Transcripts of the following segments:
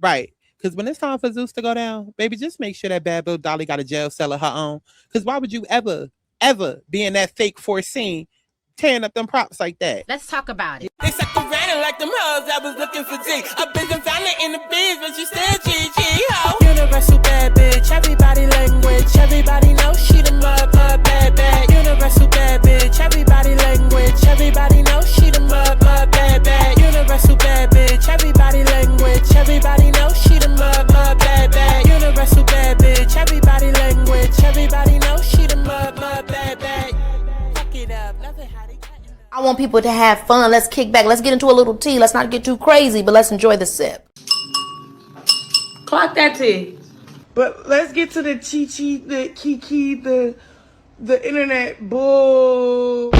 Right. Because when it's time for Zeus to go down, baby, just make sure that bad little Dolly got a jail cell of her own. Because why would you ever be in that fake force scene tearing up them props like that? Let's talk about it. They suck around like them hoes, I was looking for D. A bitch and found it in the biz, but you still GG, ho. Universal bad bitch, everybody language. Everybody knows she the mud bad bad. Universal bad bitch, everybody language. Everybody knows she the mud bad bad. Universal bad bitch, everybody language. Everybody knows she the mud bad bad. Universal bad bitch, everybody language. Everybody knows she the mud bad bad. Fuck it up, love it how they cut you. I want people to have fun. Let's kick back. Let's get into a little tea. Let's not get too crazy, but let's enjoy the sip. Clock that tea. But let's get to the chi-chi, the kiki, the internet bull.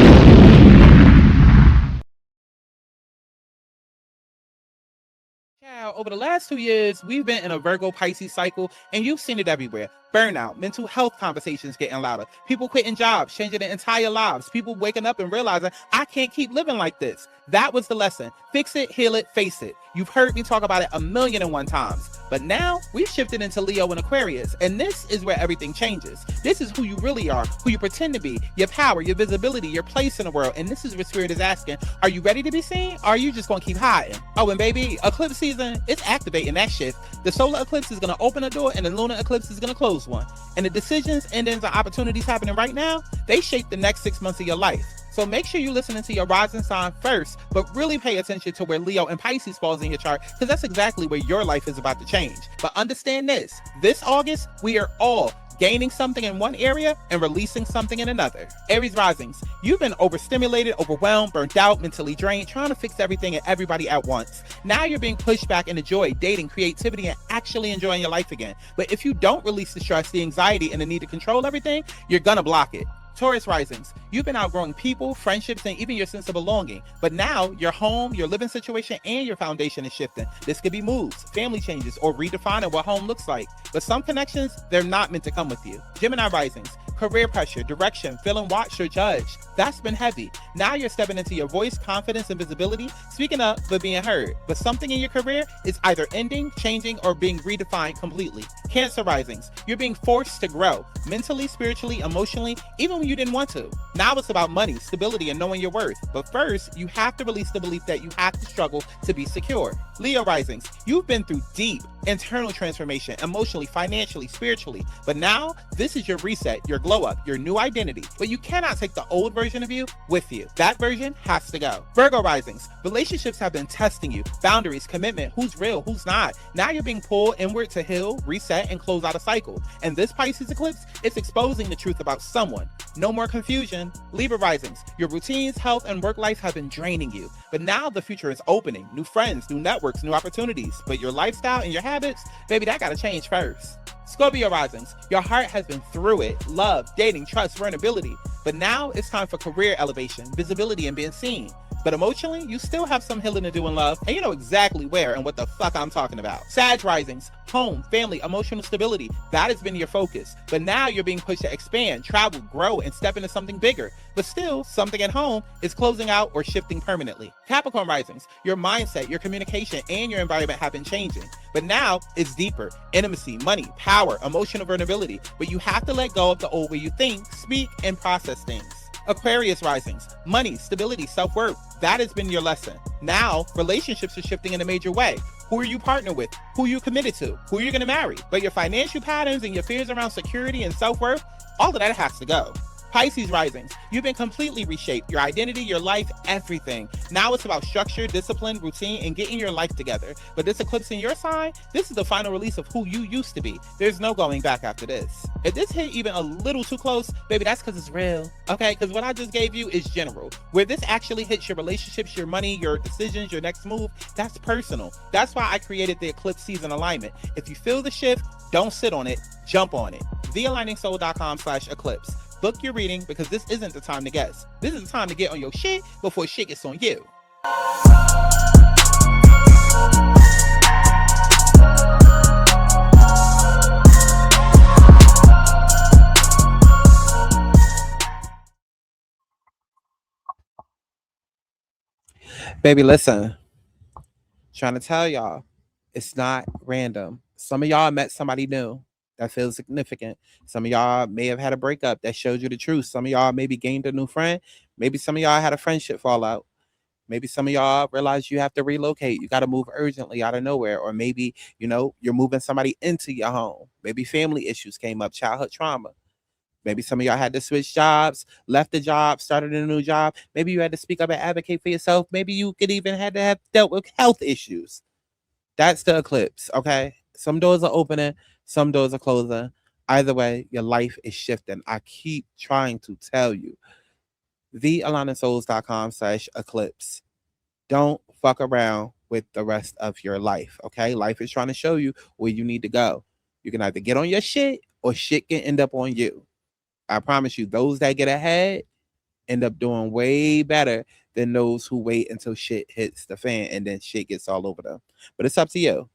Over the last 2 years, we've been in a Virgo Pisces cycle, and you've seen it everywhere. Burnout, mental health conversations getting louder, people quitting jobs, changing their entire lives, people waking up and realizing, I can't keep living like this. That was the lesson. Fix it, heal it, face it. You've heard me talk about it 1,000,001 times. But now, we've shifted into Leo and Aquarius, and this is where everything changes. This is who you really are, who you pretend to be, your power, your visibility, your place in the world, and this is where Spirit is asking, are you ready to be seen, or are you just gonna keep hiding? Oh, and baby, eclipse season, it's activating that shift. The solar eclipse is gonna open a door, and the lunar eclipse is gonna close one. And the decisions, endings, and opportunities happening right now, they shape the next 6 months of your life. So make sure you're listening to your rising sign first, but really pay attention to where Leo and Pisces falls in your chart, because that's exactly where your life is about to change. But understand this August, we are all gaining something in one area and releasing something in another. Aries risings, you've been overstimulated, overwhelmed, burnt out, mentally drained, trying to fix everything and everybody at once. Now you're being pushed back into joy, dating, creativity, and actually enjoying your life again. But if you don't release the stress, the anxiety, and the need to control everything, you're gonna block it. Taurus risings, you've been outgrowing people, friendships, and even your sense of belonging. But now your home, your living situation, and your foundation is shifting. This could be moves, family changes, or redefining what home looks like. But some connections, they're not meant to come with you. Gemini risings, career pressure, direction, feeling watched or judged. That's been heavy. Now you're stepping into your voice, confidence, and visibility, speaking up but being heard. But something in your career is either ending, changing, or being redefined completely. Cancer risings, you're being forced to grow, mentally, spiritually, emotionally, even when you didn't want to. Now it's about money, stability, and knowing your worth. But first, you have to release the belief that you have to struggle to be secure. Leo risings, you've been through deep internal transformation, emotionally, financially, spiritually. But now, this is your reset, your glow up, your new identity. But you cannot take the old version of you with you. That version has to go. Virgo risings, relationships have been testing you. Boundaries, commitment, who's real, who's not. Now you're being pulled inward to heal, reset, and close out a cycle. And this Pisces eclipse, it's exposing the truth about someone. No more confusion. Libra risings, your routines, health, and work life have been draining you. But now the future is opening. New friends, new networks, new opportunities. But your lifestyle and your habits, baby, that gotta change first. Scorpio risings, your heart has been through it. Love, dating, trust, vulnerability. But now it's time for career elevation, visibility, and being seen. But emotionally, you still have some healing to do in love, and you know exactly where and what the fuck I'm talking about. Sag risings, home, family, emotional stability, that has been your focus. But now you're being pushed to expand, travel, grow, and step into something bigger. But still, something at home is closing out or shifting permanently. Capricorn risings, your mindset, your communication, and your environment have been changing. But now it's deeper. Intimacy, money, power, emotional vulnerability. But you have to let go of the old way you think, speak, and process things. Aquarius risings, money, stability, self-worth. That has been your lesson. Now, relationships are shifting in a major way. Who are you partnered with? Who are you committed to? Who are you going to marry? But your financial patterns and your fears around security and self-worth, all of that has to go. Pisces risings, you've been completely reshaped. Your identity, your life, everything. Now it's about structure, discipline, routine, and getting your life together. But this eclipse in your sign, this is the final release of who you used to be. There's no going back after this. If this hit even a little too close, baby, that's because it's real. Okay, because what I just gave you is general. Where this actually hits your relationships, your money, your decisions, your next move, that's personal. That's why I created the eclipse season alignment. If you feel the shift, don't sit on it, jump on it. thealigningsoul.com/eclipse. Book your reading, because this isn't the time to guess. This is the time to get on your shit before shit gets on you. Baby, listen. Trying to tell y'all, It's not random. Some of y'all met somebody new that feels significant. Some of y'all may have had a breakup that showed you the truth. Some of y'all maybe gained a new friend. Maybe some of y'all had a friendship fallout. Maybe some of y'all realize you have to relocate. You got to move urgently out of nowhere. Or maybe, you're moving somebody into your home. Maybe family issues came up, childhood trauma. Maybe some of y'all had to switch jobs, left the job, started a new job. Maybe you had to speak up and advocate for yourself. Maybe you could even had to have dealt with health issues. That's the eclipse, okay? Some doors are opening, some doors are closing. Either way, your life is shifting. I keep trying to tell you. thealignmentsouls.com/eclipse. Don't fuck around with the rest of your life, okay? Life is trying to show you where you need to go. You can either get on your shit or shit can end up on you. I promise you, those that get ahead end up doing way better than those who wait until shit hits the fan and then shit gets all over them. But it's up to you.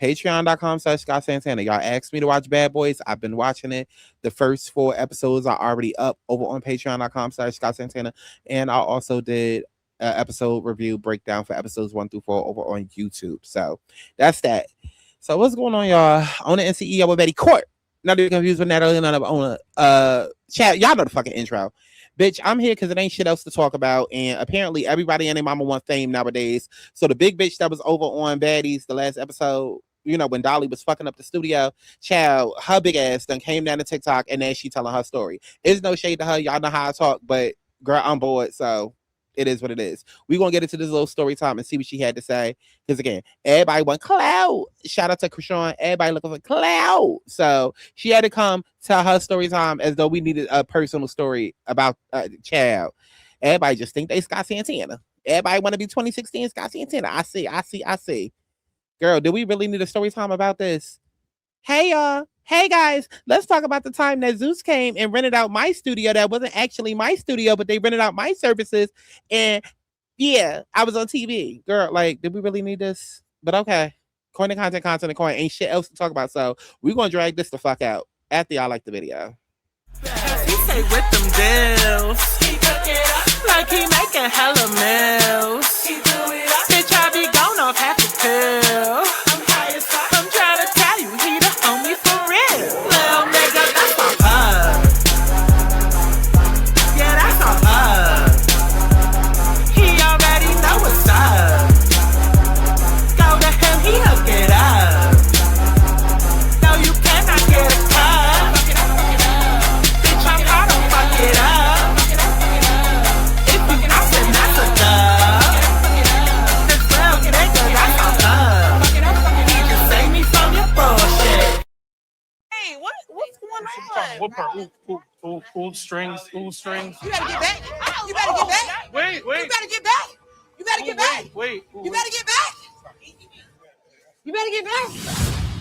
Patreon.com/Scott Santana. Y'all asked me to watch Bad Boys. I've been watching it. The first 4 episodes are already up over on Patreon.com/Scott Santana. And I also did an episode review breakdown for episodes 1 through 4 over on YouTube. So that's that. So what's going on, y'all? On the NCE, I'm with Betty Court. Not to be confused with Natalie, none of on chat. Y'all know the fucking intro. Bitch, I'm here because it ain't shit else to talk about. And apparently everybody and their mama want fame nowadays. So the big bitch that was over on Baddies, the last episode, when Dolly was fucking up the studio, child, her big ass done came down to TikTok and then she telling her story. It's no shade to her. Y'all know how I talk, but girl, I'm bored. So it is what it is. We're going to get into this little story time and see what she had to say. Because again, everybody want clout. Shout out to Krishan. Everybody looking for clout. So she had to come tell her story time as though we needed a personal story about child. Everybody just think they Scott Santana. Everybody want to be 2016 Scott Santana. I see. Girl, do we really need a story time about this? Hey, y'all. Hey, guys. Let's talk about the time that ZEUS came and rented out my studio. That wasn't actually my studio, but they rented out my services. And yeah, I was on TV. Girl, like, did we really need this? But okay. Coin and content and coin. Ain't shit else to talk about. So we're going to drag this the fuck out after y'all like the video. He say with them deals, he cook it up like he making hella meals. He do it up, bitch, I be gone off half a pill. I'm high as fuck. I'm trying to tell you, he the homie for real. Little nigga, that's my pug. Yeah, that's my pug. He already know what's up. Go to him, he hook it up. No, you cannot get a cup. Bitch, I'm hard to fuck it up. If you can, I said that's a dub. This real nigga, that's my love. He just save me from your bullshit. Hey, what's going on? What part? Ooh, strings. You better get back. You better get back. Wait. You better get back. You better get back. Wait. You better get back. You better get back.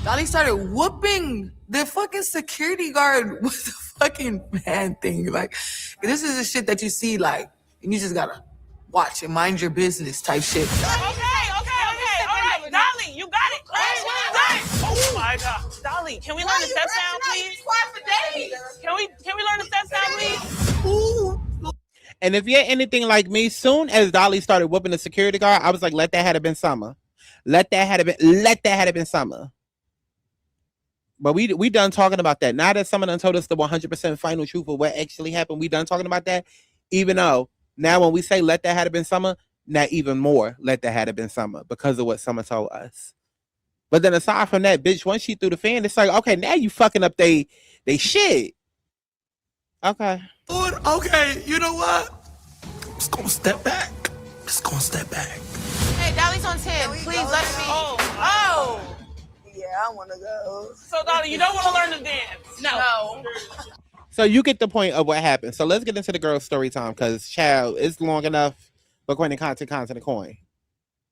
Dolly started whooping the fucking security guard with the fucking man thing. Like, this is the shit that you see, like, and you just gotta watch and mind your business type shit. Okay. All right, Dolly, you got it. Oh my God. Dolly, can we learn the step sound, please? Can we learn the step sound, please? And if you're anything like me, soon as Dolly started whooping the security guard, I was like, let that have been summer. Let that have been summer. But we done talking about that. Now that someone done told us the 100% final truth of what actually happened, we done talking about that. Even though now when we say let that have been summer, not even more let that have been summer because of what Summer told us. But then aside from that, bitch, once she threw the fan, it's like, okay, now you fucking up they shit. Okay. Okay, you know what? I'm just gonna step back. Hey, Dolly's on 10. Please let me. Oh. Yeah, I wanna go. So, Dolly, you don't want to learn the dance? No. So you get the point of what happened. So let's get into the girl's story time because, child, it's long enough for coin and content and coin.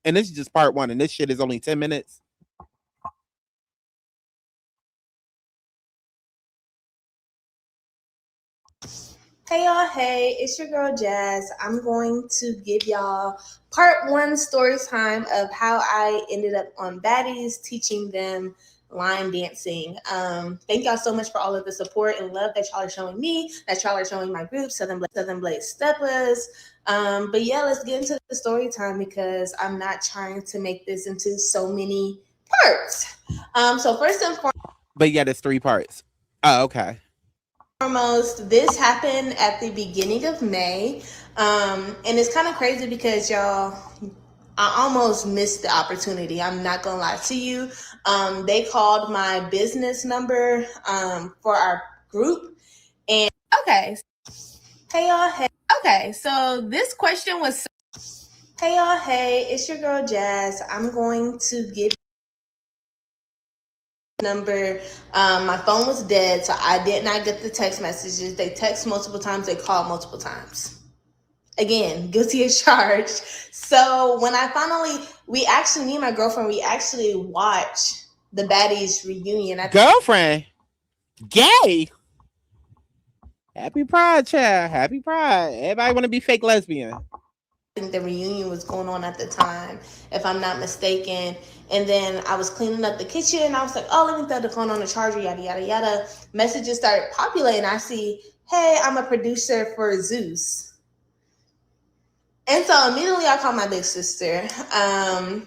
And this is just part 1, and this shit is only 10 minutes. Hey y'all, hey, it's your girl Jazz. I'm going to give y'all part 1 story time of how I ended up on Baddies teaching them line dancing. Thank y'all so much for all of the support and love that y'all are showing me, that y'all are showing my group, Southern Blaze Steppers. But yeah, let's get into the story time because I'm not trying to make this into so many parts. So first and But yeah, there's 3 parts. Oh, okay. foremost, this happened at the beginning of May. And it's kind of crazy because y'all, I almost missed the opportunity. I'm not gonna lie to you. They called my business number for our group. And okay, hey y'all, hey. Okay, so this question was, hey y'all, hey, it's your girl Jazz. I'm going to give number. My phone was dead, so I did not get the text messages. They text multiple times, they call multiple times. Again, guilty as charged. So when I finally, me and my girlfriend, we actually watched the Baddies reunion. Girlfriend? Gay? Happy Pride, child. Happy Pride. Everybody want to be fake lesbian. I think the reunion was going on at the time, if I'm not mistaken. And then I was cleaning up the kitchen and I was like, oh, let me throw the phone on the charger, yada, yada, yada. Messages started populating. I see, hey, I'm a producer for ZEUS. And so immediately I called my big sister.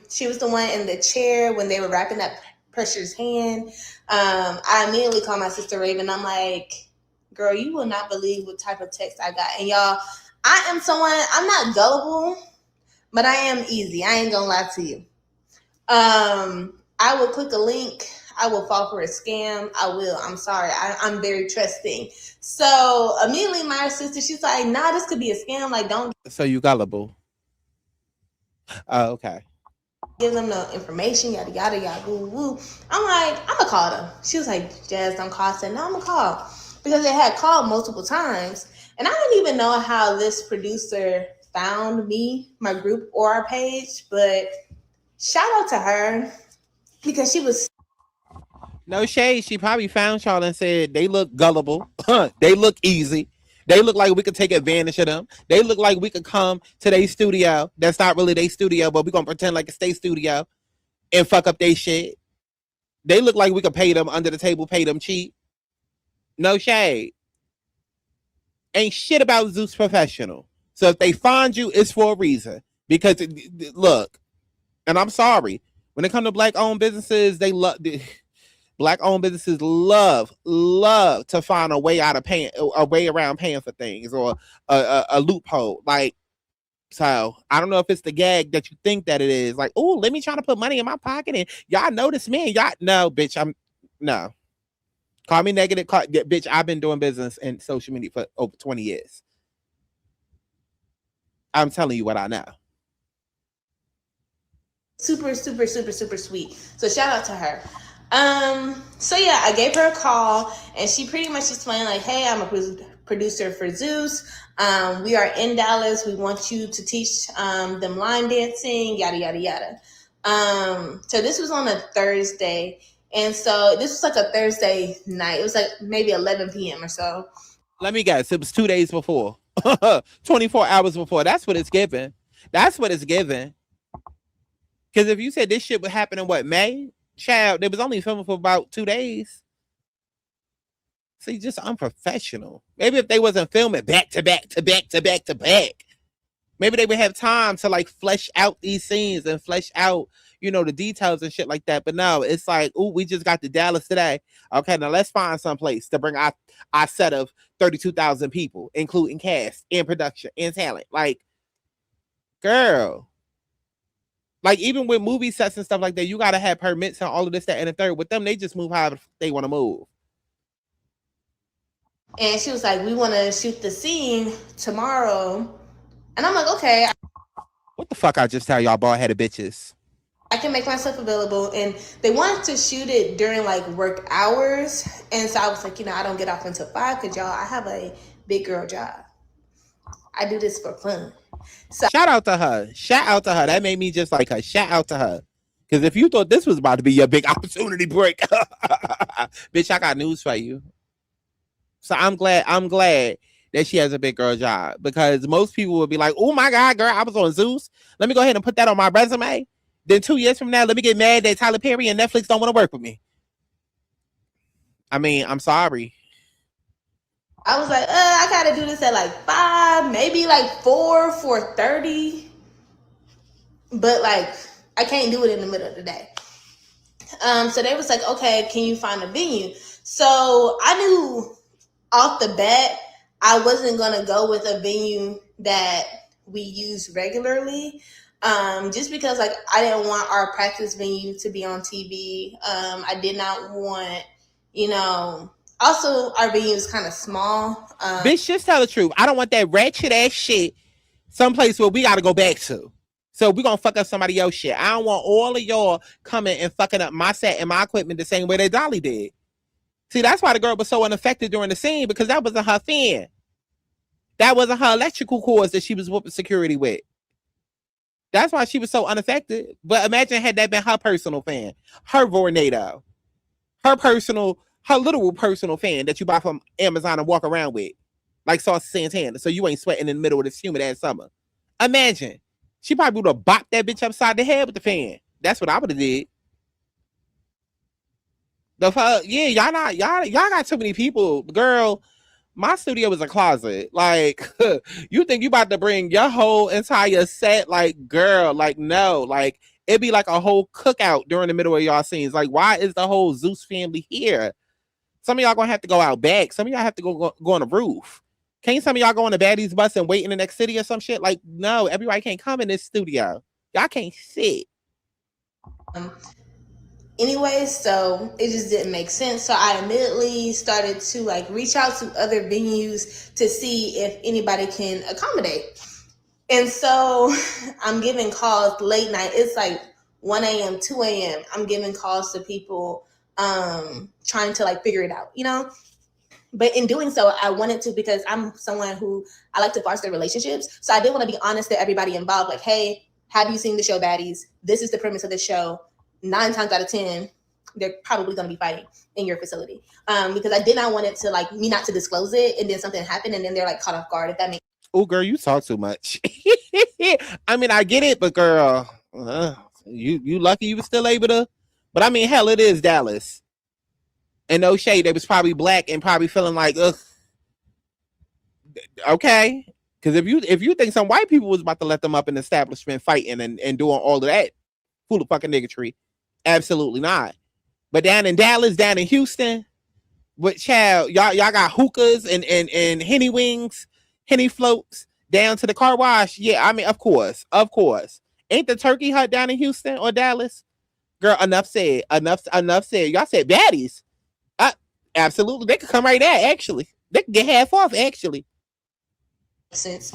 She was the one in the chair when they were wrapping up Pressure's hand. I immediately called my sister Raven. I'm like, girl, you will not believe what type of text I got. And y'all, I am someone, I'm not gullible, but I am easy. I ain't gonna lie to you. I will click a link. I will fall for a scam. I will. I'm sorry. I'm very trusting. So immediately my sister, she's like, nah, this could be a scam. Like, don't. So you gullible. Oh, okay. Give them the information, yada, yada, yada, woo, woo. I'm like, I'm gonna call them. She was like, Jazz, don't call. I said, no, I'm gonna call. Because they had called multiple times. And I didn't even know how this producer found me, my group, or our page. But shout out to her because she was. No shade. She probably found y'all and said they look gullible. They look easy. They look like we could take advantage of them. They look like we could come to their studio. That's not really their studio, but we're going to pretend like it's their studio and fuck up their shit. They look like we could pay them under the table, pay them cheap. No shade. Ain't shit about ZEUS professional. So if they find you, it's for a reason. Because, look, and I'm sorry, when it comes to black-owned businesses, they love... Black-owned businesses love to find a way out of paying, a way around paying for things, or a loophole. Like, so I don't know if it's the gag that you think that it is. Like, oh, let me try to put money in my pocket and y'all notice me. And y'all, no, bitch, no. Call me negative, bitch. I've been doing business in social media for over 20 years. I'm telling you what I know. Super, super, super, super sweet. So shout out to her. So yeah, I gave her a call and she pretty much explained like, hey, I'm a producer for ZEUS. We are in Dallas. We want you to teach them line dancing, yada, yada, yada. So this was on a Thursday. And so this was like a Thursday night. It was like maybe 11 p.m. or so. Let me guess. It was 2 days before. 24 hours before. That's what it's given. That's what it's given. Because if you said this shit would happen in what, May? Child, they was only filming for about 2 days. See, just unprofessional. Maybe if they wasn't filming back to back to back to back to back, maybe they would have time to like flesh out these scenes and flesh out, you know, the details and shit like that. But no, it's like, oh, we just got to Dallas today. Okay, now let's find some place to bring our set of 32,000 people, including cast and production and talent. Like, girl. Like, even with movie sets and stuff like that, you got to have permits and all of this, that, and the third. With them, they just move however they want to move. And she was like, we want to shoot the scene tomorrow. And I'm like, okay. What the fuck I just tell y'all bald-headed bitches? I can make myself available. And they wanted to shoot it during, like, work hours. And so I was like, you know, I don't get off until 5 because, y'all, I have a big girl job. I do this for fun. So, shout out to her. Shout out to her. That made me just like her. Shout out to her. Because if you thought this was about to be your big opportunity break, bitch, I got news for you. So I'm glad that she has a big girl job. Because most people would be like, oh my God, girl, I was on ZEUS. Let me go ahead and put that on my resume. Then 2 years from now, let me get mad that Tyler Perry and Netflix don't want to work with me. I mean, I'm sorry. I was like, I gotta do this at like 5, maybe like 4:30. But like, I can't do it in the middle of the day. So they was like, okay, can you find a venue? So I knew off the bat I wasn't gonna go with a venue that we use regularly. Just because like I didn't want our practice venue to be on TV. I did not want, also our venue is kind of small. Bitch, just tell the truth. I don't want that ratchet ass shit someplace where we gotta go back to. So we gonna fuck up somebody else's shit. I don't want all of y'all coming and fucking up my set and my equipment the same way that Dolly did. See, that's why the girl was so unaffected during the scene, because that wasn't her fan. That wasn't her electrical cords that she was whooping security with. That's why she was so unaffected. But imagine had that been her personal fan, her Vornado, her literal personal fan that you buy from Amazon and walk around with, like Sauce Santana, so you ain't sweating in the middle of this humid ass summer. Imagine. She probably would have bopped that bitch upside the head with the fan. That's what I would have did. The fuck, yeah, y'all got too many people. Girl, my studio is a closet. Like, you think you about to bring your whole entire set? Like, girl, like, no. Like, it'd be like a whole cookout during the middle of y'all scenes. Like, why is the whole ZEUS family here? Some of y'all gonna have to go out back. Some of y'all have to go on the roof. Can't some of y'all go on the Baddies bus and wait in the next city or some shit? Like, no, everybody can't come in this studio. Y'all can't sit. Anyways, so it just didn't make sense. So I immediately started to like reach out to other venues to see if anybody can accommodate. And so I'm giving calls late night. It's like 1 a.m., 2 a.m. I'm giving calls to people, trying to like figure it out, But in doing so, I wanted to, because I'm someone who I like to foster relationships. So I did want to be honest to everybody involved. Like, hey, have you seen the show Baddies? This is the premise of the show. 9 times out of 10, they're probably going to be fighting in your facility. Because I did not want it to like me not to disclose it, and then something happened, and then they're like caught off guard. If that makes. Oh, girl, you talk too much. I mean, I get it, but girl, you lucky you were still able to. But I mean, hell, it is Dallas. And no shade, they was probably black and probably feeling like, ugh. Okay. Because if you think some white people was about to let them up in the establishment fighting and doing all of that full of fucking niggatry, absolutely not. But down in Dallas, down in Houston, with child, y'all got hookahs and Henny wings, Henny floats down to the car wash. Yeah, I mean, of course. Ain't the turkey hut down in Houston or Dallas? Girl, enough said. Enough said. Y'all said Baddies. Absolutely. They could come right there, actually. They could get half off, actually. Sense.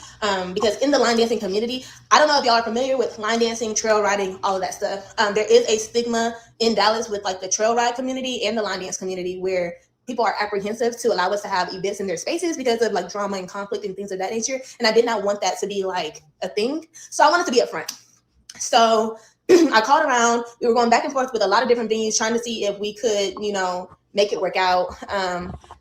Because in the line dancing community, I don't know if y'all are familiar with line dancing, trail riding, all of that stuff. There is a stigma in Dallas with like the trail ride community and the line dance community where people are apprehensive to allow us to have events in their spaces because of like drama and conflict and things of that nature. And I did not want that to be like a thing. So I wanted to be upfront. So I called around. We were going back and forth with a lot of different venues trying to see if we could, make it work out.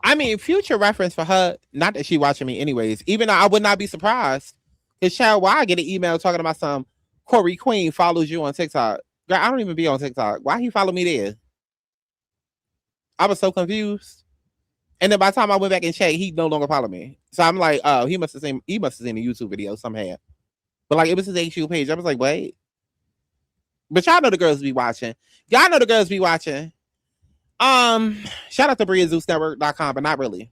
I mean, future reference for her, not that she watching me anyways, even though I would not be surprised. Because child, why I get an email talking about some Corey Queen follows you on TikTok. Girl, I don't even be on TikTok. Why he follow me there? I was so confused. And then by the time I went back and checked, he no longer follow me. So I'm like, oh, he must have seen a YouTube video somehow. But like it was his HU page. I was like, wait. But y'all know the girls be watching. Y'all know the girls be watching. Shout out to ZeusNetwork.com, but not really.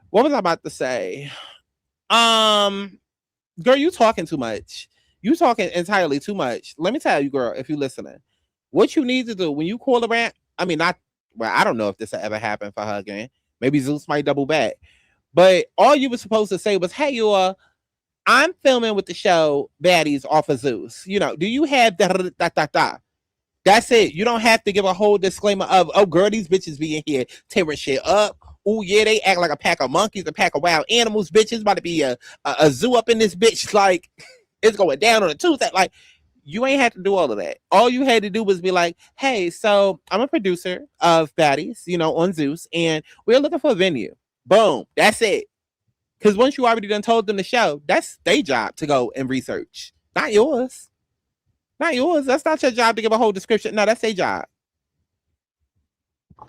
What was I about to say? Girl, you talking too much. You talking entirely too much. Let me tell you, girl, if you listening, what you need to do when you call around, I mean, not, well, I don't know if this will ever happen for her again. Maybe ZEUS might double back. But all you were supposed to say was, hey, I'm filming with the show Baddies off of ZEUS. Do you have da? That's it. You don't have to give a whole disclaimer of, oh, girl, these bitches be in here tearing shit up. Oh, yeah, they act like a pack of monkeys, a pack of wild animals, bitches. About to be a zoo up in this bitch. Like, it's going down on a Tuesday. Like, you ain't had to do all of that. All you had to do was be like, hey, so I'm a producer of Baddies, on ZEUS, and we're looking for a venue. Boom. That's it. Because once you already done told them the show, that's their job to go and research. Not yours. Not yours. That's not your job to give a whole description. No, that's their job.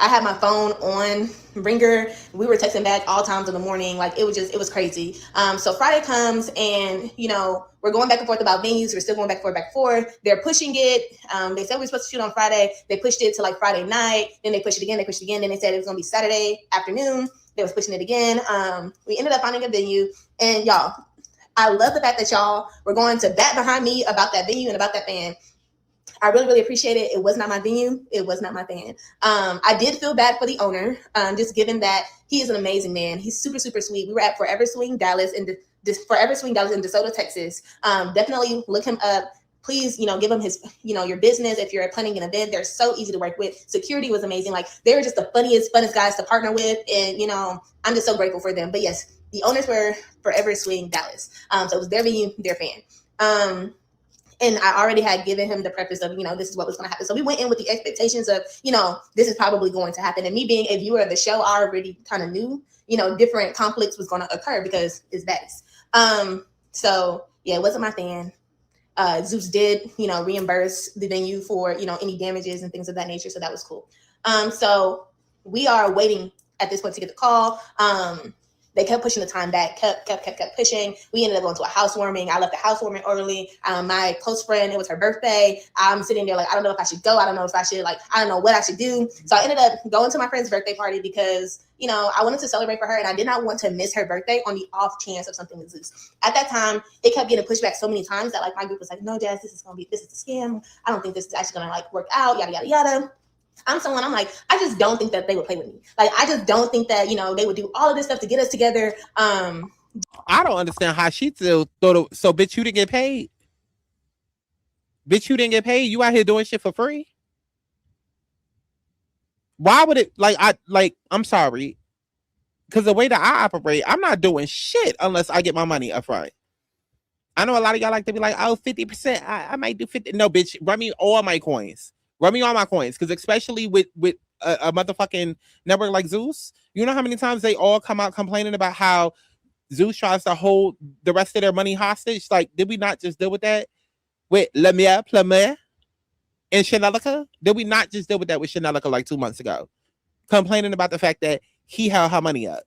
I had my phone on ringer. We were texting back all times in the morning. Like it was crazy. So Friday comes and, we're going back and forth about venues. We're still going back and forth. They're pushing it. They said we were supposed to shoot on Friday. They pushed it to like Friday night. Then they pushed it again. Then they said it was going to be Saturday afternoon. They was pushing it again. We ended up finding a venue. And y'all, I love the fact that y'all were going to bat behind me about that venue and about that band. I really, really appreciate it. It was not my venue. It was not my band. I did feel bad for the owner, just given that he is an amazing man. He's super, super sweet. We were at Forever Swing Dallas in DeSoto, Texas. Definitely look him up. Please, give him his, your business. If you're planning an event, they're so easy to work with. Security was amazing. Like they were just the funnest guys to partner with. And, I'm just so grateful for them. But yes, the owners were Forever Swing Dallas. So it was their venue, their fan. And I already had given him the preface of, this is what was going to happen. So we went in with the expectations of, this is probably going to happen. And me being a viewer of the show, I already kind of knew, different conflicts was going to occur because it's Baddies. So yeah, it wasn't my fan. ZEUS did, reimburse the venue for, any damages and things of that nature. So that was cool. So we are waiting at this point to get the call. They kept pushing the time back, kept pushing. We ended up going to a housewarming. I left the housewarming early. My close friend, it was her birthday. I'm sitting there like, I don't know if I should go. I don't know if I should, I don't know what I should do. So I ended up going to my friend's birthday party because, I wanted to celebrate for her and I did not want to miss her birthday on the off chance of something with ZEUS. At that time, it kept getting pushed back so many times that my group was like, no, Jazz, this is a scam. I don't think this is actually going to work out, yada, yada, yada. I'm like, I just don't think that they would play with me. I just don't think that, they would do all of this stuff to get us together. I don't understand how she still thought so bitch, you didn't get paid. Bitch, you didn't get paid. You out here doing shit for free. Why would it I'm sorry. Because the way that I operate, I'm not doing shit unless I get my money up front. I know a lot of y'all like to be like, oh, 50%. I might do 50. No, bitch, run me all my coins. Run me all my coins, because especially with a motherfucking network like ZEUS, you know how many times they all come out complaining about how ZEUS tries to hold the rest of their money hostage? Did we not just deal with that with Lemire, Plumere, and Chanelica? Did we not just deal with that with Chanelica 2 months ago? Complaining about the fact that he held her money up.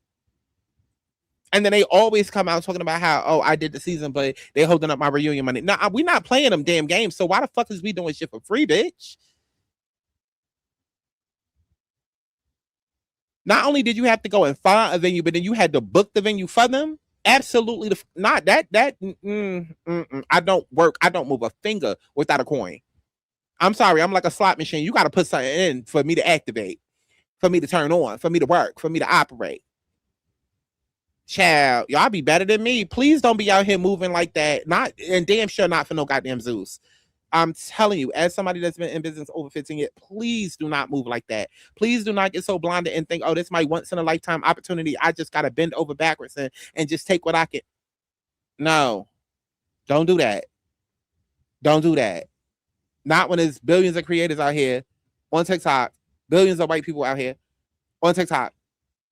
And then they always come out talking about how, oh, I did the season, but they holding up my reunion money. No, we not playing them damn games, so why the fuck is we doing shit for free, bitch? Not only did you have to go and find a venue, but then you had to book the venue for them. Absolutely not. I don't work. I don't move a finger without a coin. I'm sorry. I'm like a slot machine. You got to put something in for me to activate, for me to turn on, for me to work, for me to operate. Child, y'all be better than me. Please don't be out here moving like that. Not, and damn sure not for no goddamn ZEUS. I'm telling you, as somebody that's been in business over 15 years, please do not move like that. Please do not get so blinded and think, oh, this is my once in a lifetime opportunity. I just got to bend over backwards and just take what I can. No, don't do that. Don't do that. Not when there's billions of creators out here on TikTok, billions of white people out here on TikTok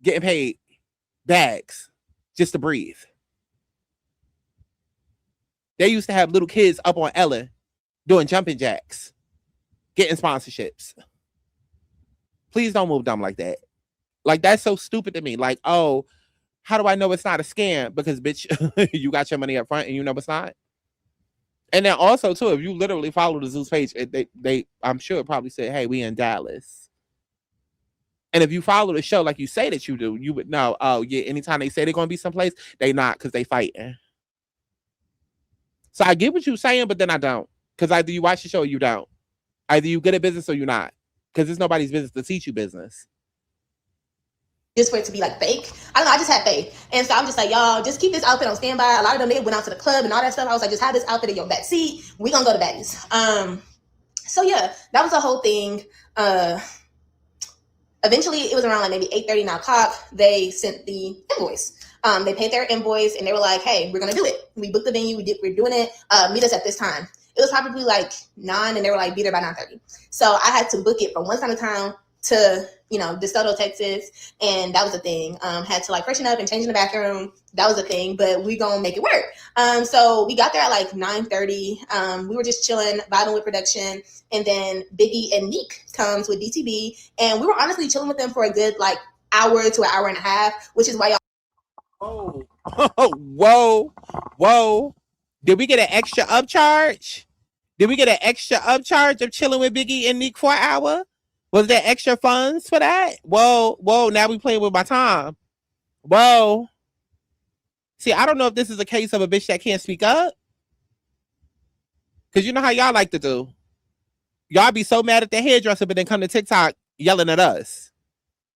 getting paid bags just to breathe. They used to have little kids up on Ellen doing jumping jacks, getting sponsorships. Please don't move dumb like that. That's so stupid to me. Oh, how do I know it's not a scam? Because, bitch, you got your money up front and you know it's not. And then also, too, if you literally follow the ZEUS page, they I'm sure probably said, hey, we in Dallas. And if you follow the show like you say that you do, you would know, oh, yeah, anytime they say they're going to be someplace, they not, because they fighting. So I get what you're saying, but then I don't. Because either you watch the show or you don't. Either you good at business or you're not. Because it's nobody's business to teach you business. Just for it to be fake. I don't know, I just had faith. And so I'm just like, y'all, just keep this outfit on standby. A lot of them, they went out to the club and all that stuff. I was like, just have this outfit in your back seat. We gonna go to Baddies. So yeah, that was the whole thing. Eventually, it was around maybe 8:30, 9 o'clock. They sent the invoice. They paid their invoice and they were like, hey, we're gonna do it. We booked the venue, we're doing it. Meet us at this time. It was probably 9 and they were like, be there by 9:30. So I had to book it from one side of town to DeSoto, Texas, and that was a thing. Had to like freshen up and change in the bathroom. That was a thing, but we gonna make it work. So we got there at like 9:30. We were just chilling, vibing with production, and then Biggie and Neek comes with DTB, and we were honestly chilling with them for a good like hour to an hour and a half, which is why y'all. Whoa. Did we get an extra upcharge? Did we get an extra upcharge of chilling with Biggie and Neek for an hour? Was there extra funds for that? Whoa. Now we playing with my time. Whoa. See, I don't know if this is a case of a bitch that can't speak up. Because you know how y'all like to do. Y'all be so mad at the hairdresser, but then come to TikTok yelling at us.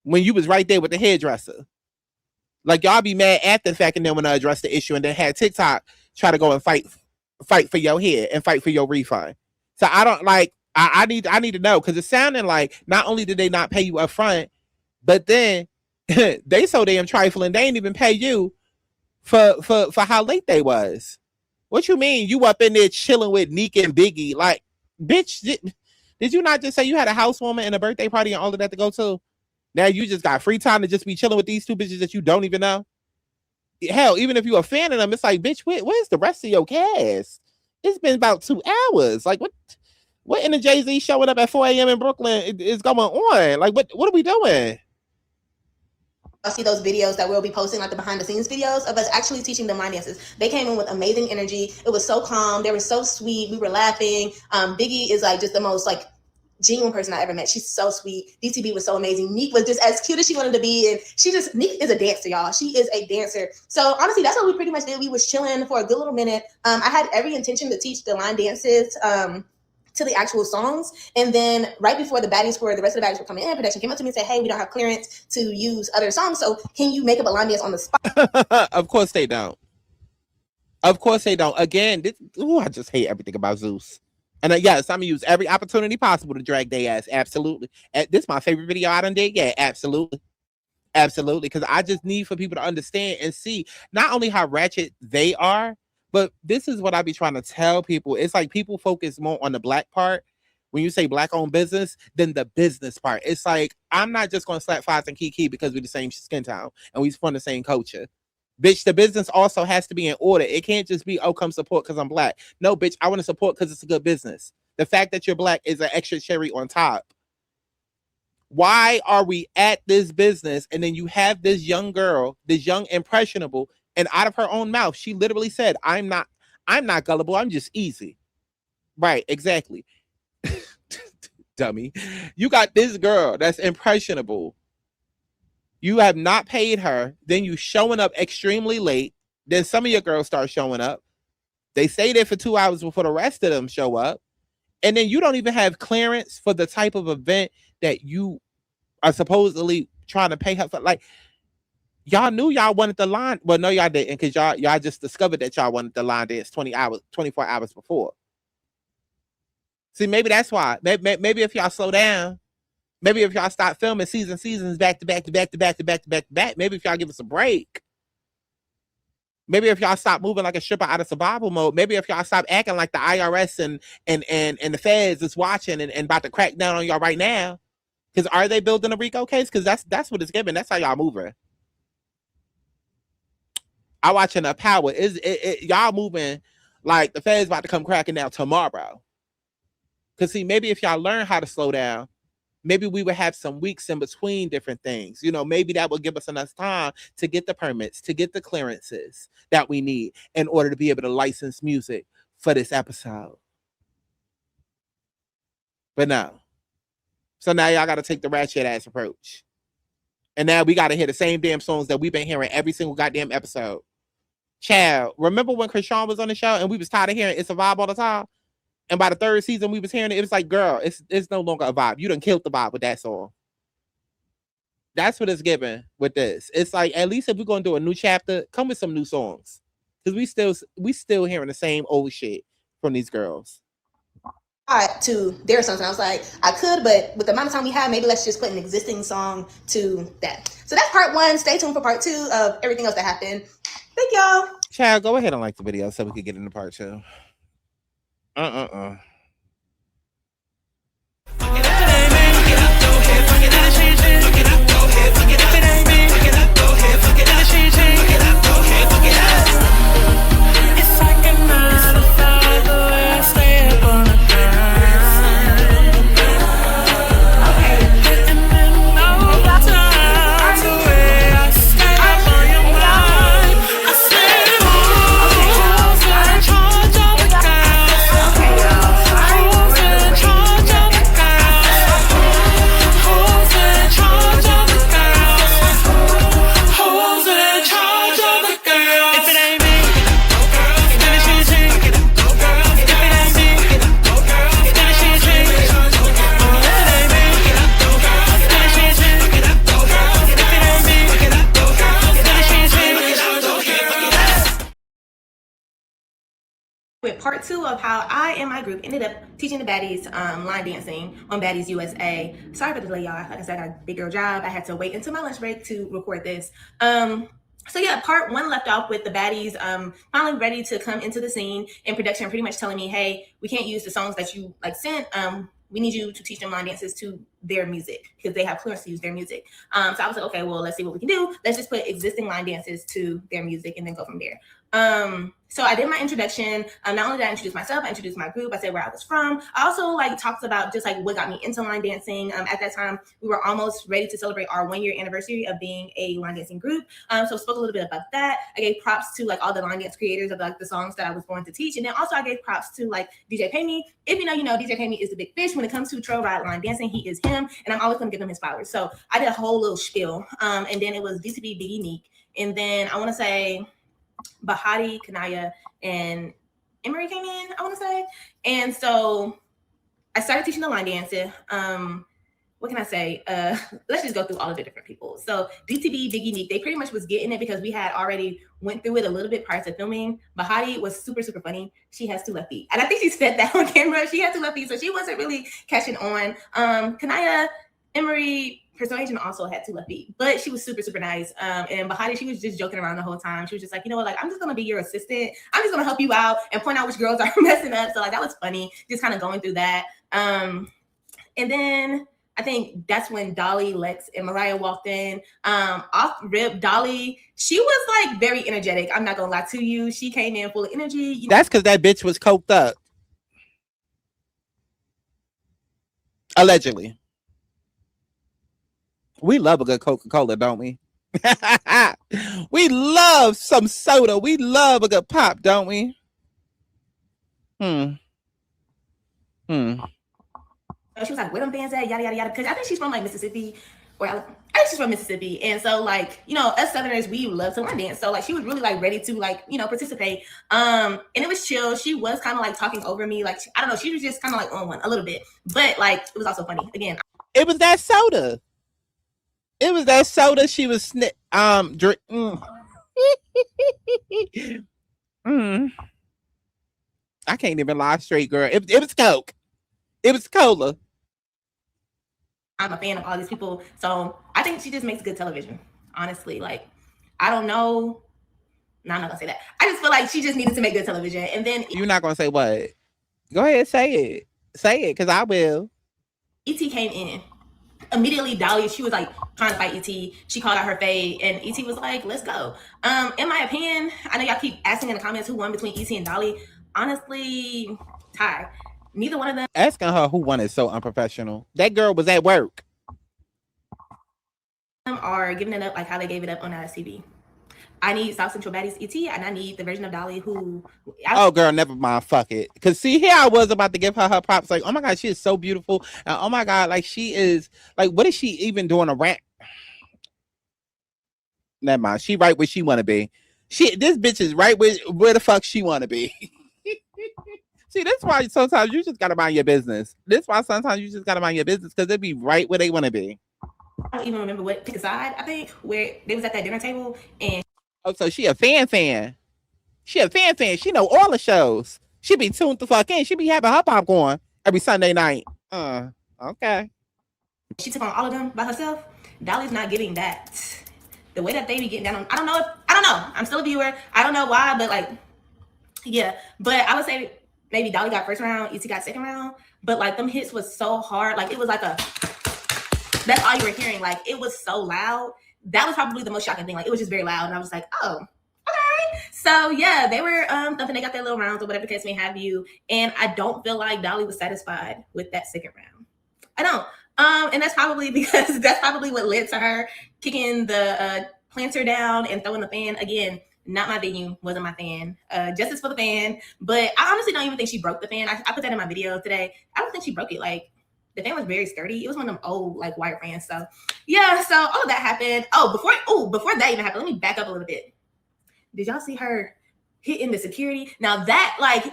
When you was right there with the hairdresser. Like y'all be mad at the fact and then when I address the issue and then had TikTok try to go and fight for your hair and fight for your refund. So I don't like, I need to know, because it's sounding like not only did they not pay you up front, but then they so damn trifling, they ain't even pay you for how late they was. What you mean you up in there chilling with Neek and Biggie? Like, bitch, did you not just say you had a housewarming and a birthday party and all of that to go to? Now you just got free time to just be chilling with these two bitches that you don't even know? Hell, even if you're a fan of them, it's like, bitch, where's the rest of your cast? It's been about 2 hours. Like, what in the Jay-Z showing up at 4 a.m. in Brooklyn is going on? Like, what are we doing? I'll see those videos that we'll be posting, like the behind the scenes videos of us actually teaching them line dances. They came in with amazing energy. It was so calm. They were so sweet. We were laughing. Biggie is like just the most like genuine person I ever met. She's so sweet. DTB was so amazing. Neek was just as cute as she wanted to be. And Neek is a dancer, y'all. She is a dancer. So honestly, that's what we pretty much did. We was chilling for a good little minute. I had every intention to teach the line dances to the actual songs. And then right before the rest of the baddies were coming in, production came up to me and said, hey, we don't have clearance to use other songs. So can you make up a line dance on the spot? Of course they don't. Again, I just hate everything about ZEUS. And yes, I'm going to use every opportunity possible to drag their ass. Absolutely. This is my favorite video I done did. Yeah, absolutely. Because I just need for people to understand and see not only how ratchet they are, but this is what I be trying to tell people. It's like people focus more on the black part. When you say black-owned business, than the business part. It's like, I'm not just going to slap Foz and Kiki because we're the same skin tone and we from the same culture. Bitch, the business also has to be in order. It can't just be, oh, come support because I'm black. No, bitch, I want to support because it's a good business. The fact that you're black is an extra cherry on top. Why are we at this business and then you have this young girl, this young impressionable, and out of her own mouth, she literally said, I'm not gullible, I'm just easy. Right, exactly. Dummy. You got this girl that's impressionable. You have not paid her. Then you showing up extremely late. Then some of your girls start showing up. They stay there for 2 hours before the rest of them show up. And then you don't even have clearance for the type of event that you are supposedly trying to pay her for. Like, y'all knew y'all wanted the line. Well, no, y'all didn't, because y'all just discovered that y'all wanted the line dance 24 hours before. See, maybe that's why. Maybe if y'all slow down, maybe if y'all stop filming seasons back to back, maybe if y'all give us a break. Maybe if y'all stop moving like a stripper out of survival mode, maybe if y'all stop acting like the IRS and the feds is watching and about to crack down on y'all right now. Because are they building a RICO case? Because that's what it's giving. That's how y'all moving. I watching a power. Y'all moving like the feds about to come cracking down tomorrow. Because see, maybe if y'all learn how to slow down, maybe we would have some weeks in between different things. You know, maybe that would give us enough time to get the permits, to get the clearances that we need in order to be able to license music for this episode. But no. So now y'all got to take the ratchet ass approach. And now we got to hear the same damn songs that we've been hearing every single goddamn episode. Child, remember when Krishan was on the show and we was tired of hearing It's a Vibe all the time? And by the third season we was hearing it, it was like, girl, it's no longer a vibe. You done killed the vibe with that song. That's what it's giving with this. It's like, at least if we're going to do a new chapter, come with some new songs. Because we still hearing the same old shit from these girls. To their songs, and I was like, I could, but with the amount of time we have, maybe let's just put an existing song to that. So that's part one. Stay tuned for part two of everything else that happened. Thank y'all. Child, go ahead and like the video so we could get into part two. with part 2 of how I and my group ended up teaching the baddies line dancing on Baddies USA. Sorry for the delay, y'all. Like I said, I got a big girl job. I had to wait until my lunch break to record this. So yeah, part 1 left off with the baddies finally ready to come into the scene, and production pretty much telling me, hey, we can't use the songs that you like sent. We need you to teach them line dances to their music because they have clearance to use their music. So I was like, okay, well, let's see what we can do. Let's just put existing line dances to their music and then go from there. So I did my introduction. Not only did I introduce myself, I introduced my group. I said where I was from. I also like talked about just like what got me into line dancing. At that time, we were almost ready to celebrate our 1-year anniversary of being a line dancing group. So spoke a little bit about that. I gave props to like all the line dance creators of like the songs that I was going to teach. And then also I gave props to like DJ Payme. If you know, DJ Payme is the big fish when it comes to trail ride line dancing. He is him. And I'm always going to give him his flowers. So I did a whole little spiel. And then it was DTB, Biggie, Neek. And then I want to say Bahati, Kanaya, and Emery came in, I want to say. And so I started teaching the line dancing. What can I say? Let's just go through all of the different people. So DTB, Biggie, Neek, they pretty much was getting it because we had already went through it a little bit prior to filming. Bahati was super, super funny. She has 2 left feet. And I think she said that on camera. She had 2 left feet, so she wasn't really catching on. Kanaya, Emery, Persuasion also had 2 left feet, but she was super, super nice. And Bahati, she was just joking around the whole time. She was just like, you know what, like, I'm just going to be your assistant. I'm just going to help you out and point out which girls are messing up. So like, that was funny, just kind of going through that. And then I think that's when Dolly, Lex, and Mariah walked in. Off rip, Dolly, she was like very energetic. I'm not going to lie to you. She came in full of energy. You know? That's because that bitch was coked up. Allegedly. We love a good Coca-Cola, don't we? We love some soda. We love a good pop, don't we? She was like, where them bands at? Yada, yada, yada. Because I think she's from like Mississippi. Or I think she's from Mississippi. And so like, you know, us Southerners, we love to line dance. So like, she was really like ready to like, you know, participate. And it was chill. She was kind of like talking over me. Like, I don't know. She was just kind of like on one a little bit. But like, it was also funny. Again. It was that soda. It was that soda she was drink. I can't even lie straight, girl. It was Coke. It was cola. I'm a fan of all these people. So I think she just makes good television. Honestly, like, I don't know. No, I'm not gonna say that. I just feel like she just needed to make good television. And then you're not gonna say what? Go ahead, say it. Say it, because I will. E.T. came in. Immediately, Dolly, she was like trying to fight E.T. She called out her fade, and E.T. was like, let's go. In my opinion, I know y'all keep asking in the comments who won between E.T. and Dolly. Honestly, tie. Neither one of them. Asking her who won is so unprofessional. That girl was at work. Are giving it up like how they gave it up on TV. I need South Central Baddies E.T. and I need the version of Dolly who. Oh, girl, never mind. Fuck it. Because see, here I was about to give her props. Like, oh my God, she is so beautiful. And oh my God, like she is, like, what is she even doing a rap? Never mind. She right where she want to be. This bitch is right where the fuck she want to be. See, that's why sometimes you just got to mind your business. That's why sometimes you just got to mind your business because they be right where they want to be. I don't even remember what pick a side, I think, where they was at that dinner table and. Oh, so she a fan. She a fan. She know all the shows. She be tuned the fuck in. She be having her popcorn every Sunday night. Okay. She took on all of them by herself. Dolly's not getting that. The way that they be getting down on, I don't know. I'm still a viewer. I don't know why, but like, yeah. But I would say maybe Dolly got first round, E.T. got second round. But like them hits was so hard. Like it was like that's all you were hearing. Like it was so loud. That was probably the most shocking thing. Like it was just very loud, and I was like, "Oh, okay." So yeah, they were thumping. They got their little rounds or whatever the case may have you. And I don't feel like Dolly was satisfied with that second round. I don't. And that's probably because that's probably what led to her kicking the planter down and throwing the fan again. Not my venue, wasn't my fan. Justice for the fan, but I honestly don't even think she broke the fan. I put that in my video today. I don't think she broke it. Like. The fan was very sturdy. It was one of them old, like, wire fans. So, yeah. So, all of that happened. Before that even happened, let me back up a little bit. Did y'all see her hitting the security? Now, that, like,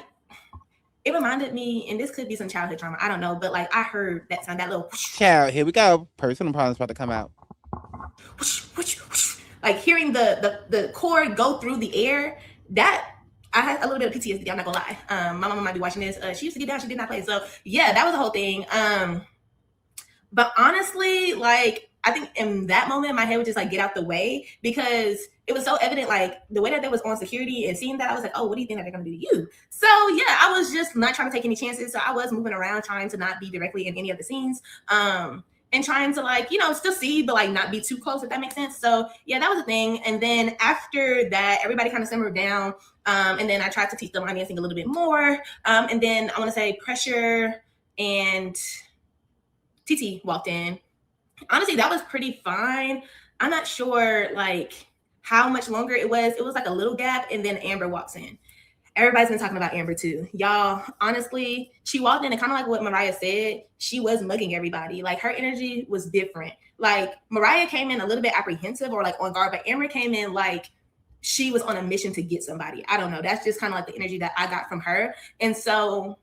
it reminded me, and this could be some childhood trauma. I don't know. But, like, I heard that sound, that little whoosh. Child, here we go. Personal problems about to come out. Whoosh, whoosh, whoosh. Like, hearing the cord go through the air, that I had a little bit of PTSD. I'm not gonna lie. My mama might be watching this. She used to get down. She did not play. So yeah, that was the whole thing. But honestly, like, I think in that moment, my head would just like get out the way because it was so evident, like the way that they was on security and seeing that, I was like, oh, what do you think that they're gonna do to you? So yeah, I was just not trying to take any chances. So I was moving around, trying to not be directly in any of the scenes. And trying to, like, you know, still see, but like not be too close, if that makes sense. So yeah, that was a thing. And then after that, everybody kind of simmered down. And then I tried to teach them line dancing a little bit more. And then I want to say Pressure and TT walked in. Honestly, that was pretty fine. I'm not sure like how much longer it was. It was like a little gap, and then Amber walks in. Everybody's been talking about Amber too. Y'all, honestly, she walked in and kind of like what Mariah said, she was mugging everybody. Like her energy was different. Like Mariah came in a little bit apprehensive or like on guard, but Amber came in like she was on a mission to get somebody. I don't know. That's just kind of like the energy that I got from her. And so